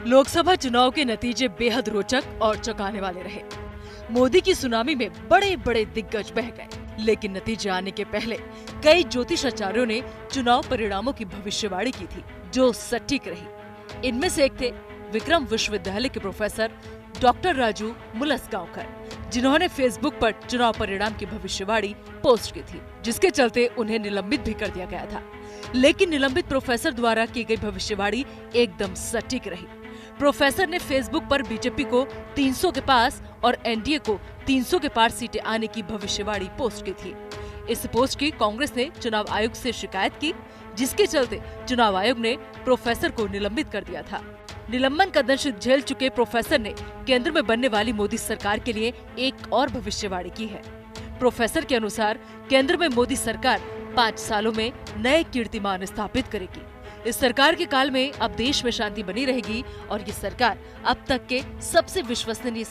लोकसभा चुनाव के नतीजे बेहद रोचक और चौंकाने वाले रहे। मोदी की सुनामी में बड़े बड़े दिग्गज बह गए, लेकिन नतीजे आने के पहले कई ज्योतिषाचार्यों ने चुनाव परिणामों की भविष्यवाणी की थी, जो सटीक रही। इनमें से एक थे विक्रम विश्वविद्यालय के प्रोफेसर डॉक्टर राजू मुलसगांवकर, जिन्होंने फेसबुक पर चुनाव परिणाम की भविष्यवाणी पोस्ट की थी, जिसके चलते उन्हें निलंबित भी कर दिया गया था। लेकिन निलंबित प्रोफेसर द्वारा की गई भविष्यवाणी एकदम सटीक रही। प्रोफेसर ने फेसबुक पर बीजेपी को 300 के पास और एनडीए को 300 के पार सीटें आने की भविष्यवाणी पोस्ट की थी। इस पोस्ट की कांग्रेस ने चुनाव आयोग से शिकायत की, जिसके चलते चुनाव आयोग ने प्रोफेसर को निलंबित कर दिया था। निलंबन का दंश झेल चुके प्रोफेसर ने केंद्र में बनने वाली मोदी सरकार के लिए एक और भविष्यवाणी की है। प्रोफेसर के अनुसार केंद्र में मोदी सरकार 5 सालों में नए कीर्तिमान स्थापित करेगी। इस सरकार के काल में अब देश में शांति बनी रहेगी और ये सरकार अब तक की सबसे विश्वसनीय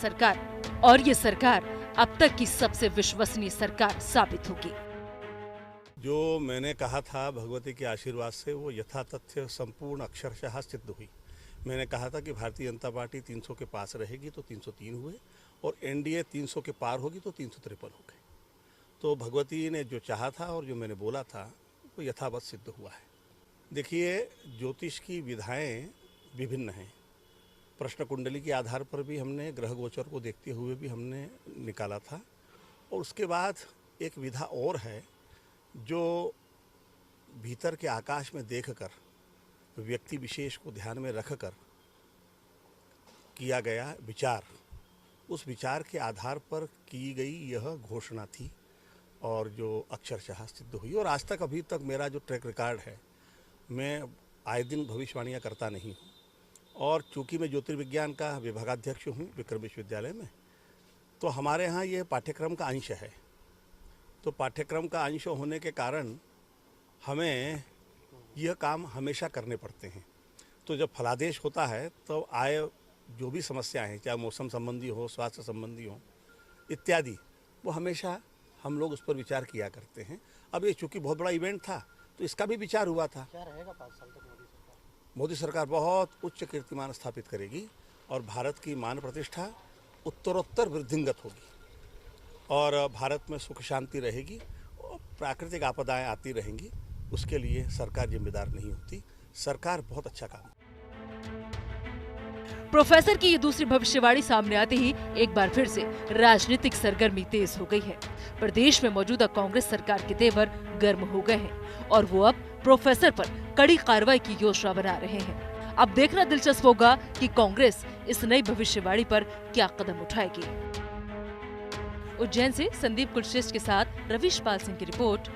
सरकार साबित होगी। जो मैंने कहा था भगवती के आशीर्वाद से वो यथा तथ्य संपूर्ण अक्षरशः सिद्ध हुई। मैंने कहा था कि भारतीय जनता पार्टी 300 के पास रहेगी तो 303 हुए और एनडीए 300 के पार होगी तो 353 हो गए। तो भगवती ने जो चाहा था और जो मैंने बोला था वो यथावत सिद्ध हुआ है। देखिए, ज्योतिष की विधाएं विभिन्न हैं। प्रश्न कुंडली के आधार पर भी हमने ग्रह गोचर को देखते हुए भी हमने निकाला था, और उसके बाद एक विधा और है जो भीतर के आकाश में देखकर व्यक्ति विशेष को ध्यान में रखकर किया गया विचार, उस विचार के आधार पर की गई यह घोषणा थी और जो अक्षरशः सिद्ध हुई। और आज तक अभी तक मेरा जो ट्रैक रिकॉर्ड है, मैं आए दिन भविष्यवाणियाँ करता नहीं हूँ, और चूँकि मैं ज्योतिर्विज्ञान का विभागाध्यक्ष हूँ विक्रम विश्वविद्यालय में, तो हमारे यहाँ ये पाठ्यक्रम का अंश है। तो पाठ्यक्रम का अंश होने के कारण हमें यह काम हमेशा करने पड़ते हैं। तो जब फलादेश होता है तो आए जो भी समस्याएं हैं, चाहे मौसम संबंधी हो, स्वास्थ्य संबंधी हो इत्यादि, वो हमेशा हम लोग उस पर विचार किया करते हैं। अब ये चूँकि बहुत बड़ा इवेंट था तो इसका भी विचार हुआ था। क्या रहेगा 5 साल तक मोदी सरकार बहुत उच्च कीर्तिमान स्थापित करेगी और भारत की मान प्रतिष्ठा उत्तरोत्तर वृद्धिंगत होगी और भारत में सुख शांति रहेगी और प्राकृतिक आपदाएं आती रहेंगी। उसके लिए सरकार जिम्मेदार नहीं होती। सरकार बहुत अच्छा काम। प्रोफेसर की ये दूसरी भविष्यवाणी सामने आते ही एक बार फिर से राजनीतिक सरगर्मी तेज हो गई है। प्रदेश में मौजूदा कांग्रेस सरकार के तेवर गर्म हो गए हैं और वो अब प्रोफेसर पर कड़ी कार्रवाई की योजना बना रहे हैं। अब देखना दिलचस्प होगा कि कांग्रेस इस नई भविष्यवाणी पर क्या कदम उठाएगी। उज्जैन से संदीप कुलश्रेष्ठ के साथ रवीश पाल सिंह की रिपोर्ट।